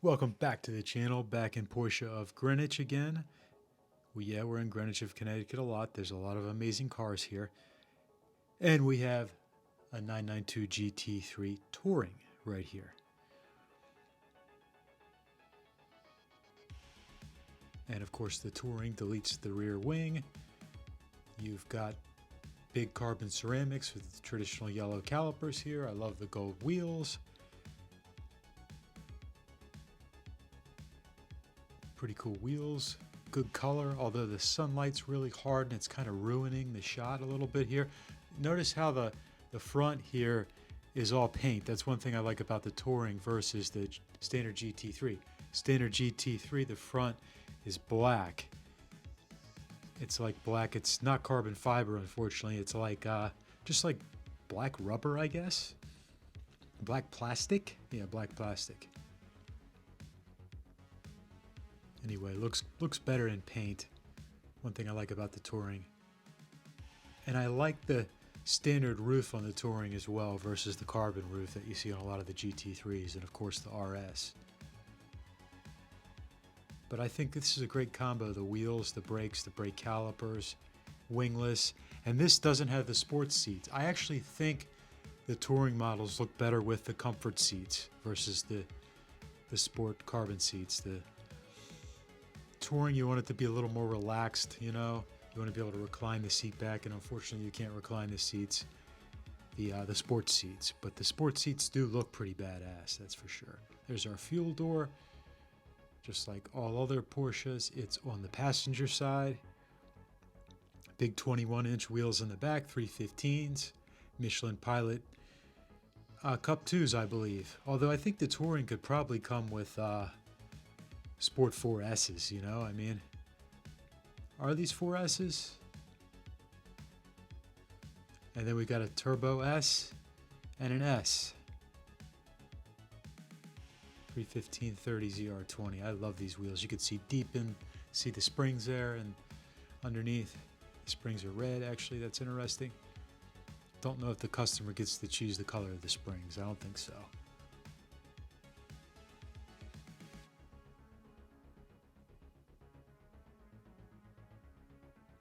Welcome back to the channel, back in Porsche of Greenwich again. We're in Greenwich of Connecticut a lot. There's a lot of amazing cars here. And we have a 992 GT3 Touring right here. And of course the Touring deletes the rear wing. You've got big carbon ceramics with the traditional yellow calipers here. I love the gold wheels. Pretty cool wheels, good color, although the sunlight's really hard and it's kind of ruining the shot a little bit here. Notice how the front here is all paint. That's one thing I like about the Touring versus the standard GT3. Standard GT3, the front is black. It's like black. It's not carbon fiber, unfortunately. It's like just like black rubber, I guess. Black plastic? Yeah, black plastic. Anyway, looks better in paint. One thing I like about the Touring. And I like the standard roof on the Touring as well versus the carbon roof that you see on a lot of the GT3s and of course the RS. But I think this is a great combo. The wheels, the brakes, the brake calipers, wingless. And this doesn't have the sports seats. I actually think the Touring models look better with the comfort seats versus the sport carbon seats. The Touring, you want it to be a little more relaxed, you know. You want to be able to recline the seat back, and unfortunately you can't recline the seats, the sports seats. But the sports seats do look pretty badass, that's for sure. There's our fuel door. Just like all other Porsches, it's on the passenger side. Big 21-inch wheels in the back, 315s. Michelin Pilot Cup 2s, I believe. Although I think the Touring could probably come with Sport 4Ss, you know? I mean, are these 4Ss? And then we got a Turbo S and an S. 315/30 ZR20. I love these wheels. You can see deep in, see the springs there, and underneath the springs are red. Actually, that's interesting. Don't know if the customer gets to choose the color of the springs. I don't think so.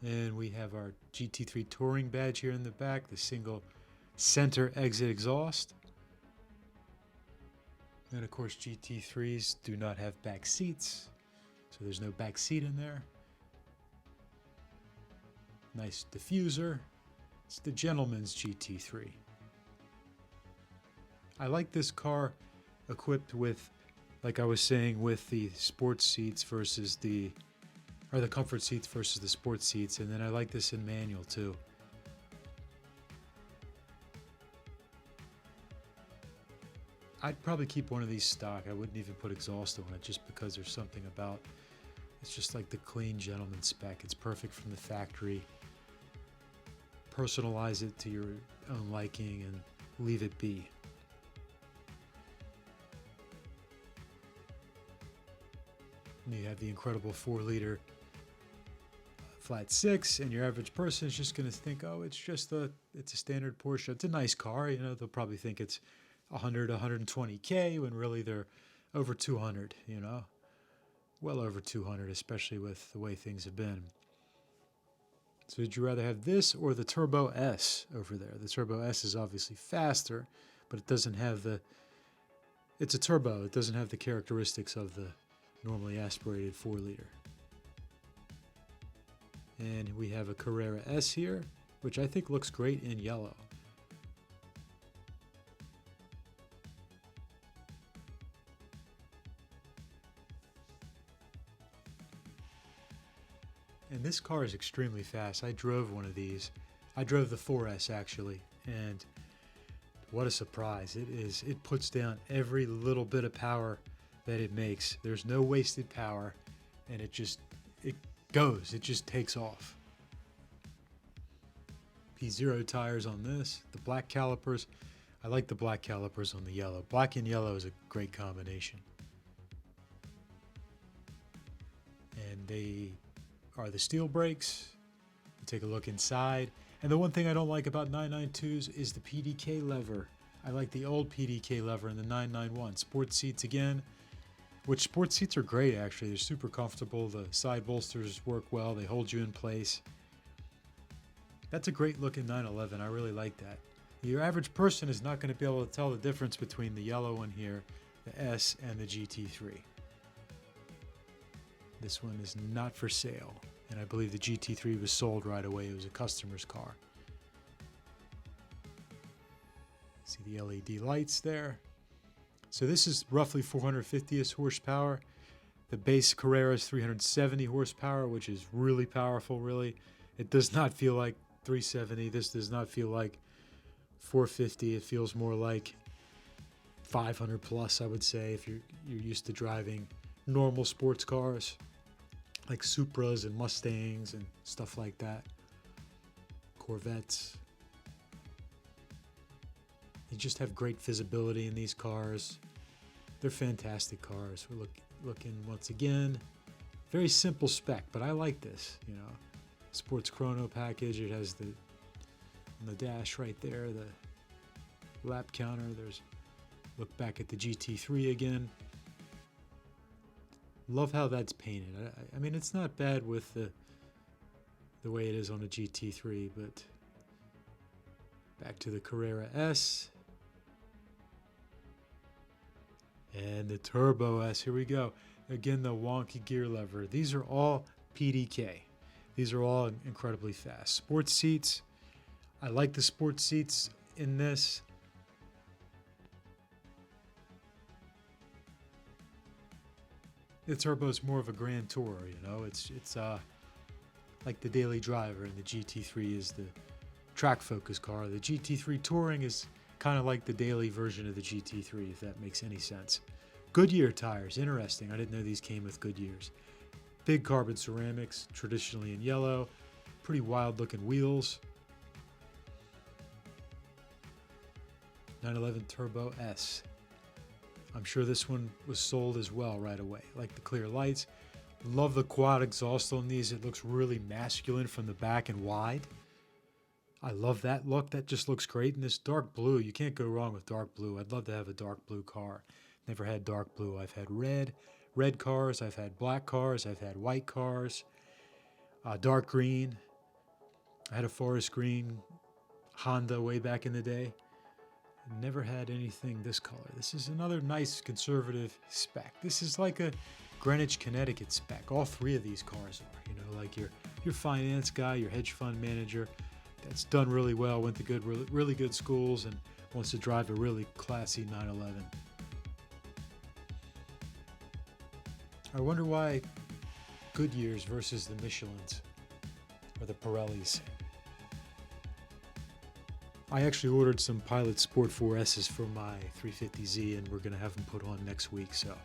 And we have our GT3 Touring badge here in the back, the single center exit exhaust. And of course GT3s do not have back seats, so there's no back seat in there. Nice diffuser. It's the gentleman's GT3. I like this car equipped with, like I was saying, with the sports seats versus the comfort seats versus the sports seats, and then I like this in manual too. I'd probably keep one of these stock. I wouldn't even put exhaust on it just because there's something about, it's just like the clean gentleman spec. It's perfect from the factory. Personalize it to your own liking and leave it be. And you have the incredible 4-liter flat 6, and your average person is just going to think, oh, it's a standard Porsche. It's a nice car, you know. They'll probably think it's 100, 120K when really they're over 200, you know, well over 200, especially with the way things have been. So would you rather have this or the Turbo S over there? The Turbo S is obviously faster, but it doesn't have it's a turbo. It doesn't have the characteristics of the normally aspirated 4-liter. And we have a Carrera S here, which I think looks great in yellow. And this car is extremely fast. I drove one of these. I drove the 4S actually, and what a surprise it is. It puts down every little bit of power that it makes. There's no wasted power, and it goes. It just takes off. P0 tires on this. The black calipers. I like the black calipers on the yellow. Black and yellow is a great combination. And they are the steel brakes. Take a look inside. And the one thing I don't like about 992s is the PDK lever. I like the old PDK lever in the 991. Sports seats again. which sports seats are great actually. They're super comfortable. The side bolsters work well. They hold you in place. That's a great looking 911. I really like that. Your average person is not going to be able to tell the difference between the yellow one here, the S, and the GT3. This one is not for sale, and I believe the GT3 was sold right away. It was a customer's car. See the LED lights there. So this is roughly 450 horsepower. The base Carrera is 370 horsepower, which is really powerful, really. It does not feel like 370. This does not feel like 450. It feels more like 500 plus, I would say, if you're used to driving normal sports cars like Supras and Mustangs and stuff like that. Corvettes. You just have great visibility in these cars. They're fantastic cars. We're looking once again. Very simple spec, but I like this. You know, sports chrono package. It has the on the dash right there, the lap counter. There's look back at the GT3 again. Love how that's painted. I mean, it's not bad with the way it is on a GT3, but back to the Carrera S. And the Turbo S, here we go. Again, the wonky gear lever. These are all PDK. These are all incredibly fast. Sports seats. I like the sports seats in this. The Turbo is more of a grand tour, you know. It's like the daily driver, and the GT3 is the track focus car. The GT3 Touring is kind of like the daily version of the GT3, if that makes any sense. Goodyear tires, interesting. I didn't know these came with Goodyears. Big carbon ceramics, traditionally in yellow. Pretty wild looking wheels. 911 Turbo S. I'm sure this one was sold as well right away. Like the clear lights. Love the quad exhaust on these. It looks really masculine from the back and wide. I love that look. That just looks great. And this dark blue, you can't go wrong with dark blue. I'd love to have a dark blue car. Never had dark blue. I've had red cars. I've had black cars. I've had white cars. Dark green. I had a forest green Honda way back in the day. Never had anything this color. This is another nice conservative spec. This is like a Greenwich, Connecticut spec. All three of these cars are. You know, like your finance guy, your hedge fund manager. That's done really well, went to really good schools, and wants to drive a really classy 911. I wonder why Goodyears versus the Michelins or the Pirellis. I actually ordered some Pilot Sport 4S's for my 350Z, and we're going to have them put on next week, so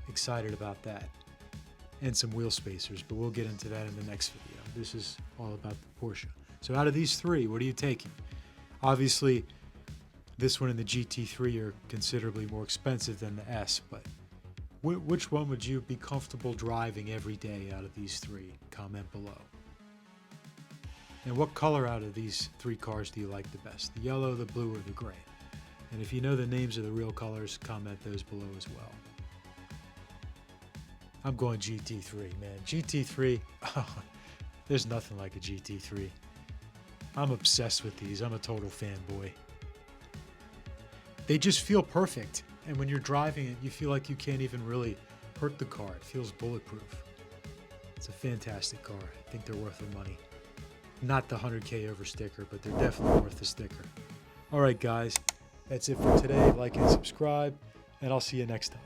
excited about that. And some wheel spacers, but we'll get into that in the next video. This is all about the Porsche. So out of these three, what are you taking? Obviously, this one and the GT3 are considerably more expensive than the S, but which one would you be comfortable driving every day out of these three? Comment below. And what color out of these three cars do you like the best? The yellow, the blue, or the gray? And if you know the names of the real colors, comment those below as well. I'm going GT3, man. GT3, oh, there's nothing like a GT3. I'm obsessed with these. I'm a total fanboy. They just feel perfect. And when you're driving it, you feel like you can't even really hurt the car. It feels bulletproof. It's a fantastic car. I think they're worth their money. Not the 100K over sticker, but they're definitely worth the sticker. All right, guys. That's it for today. Like and subscribe, and I'll see you next time.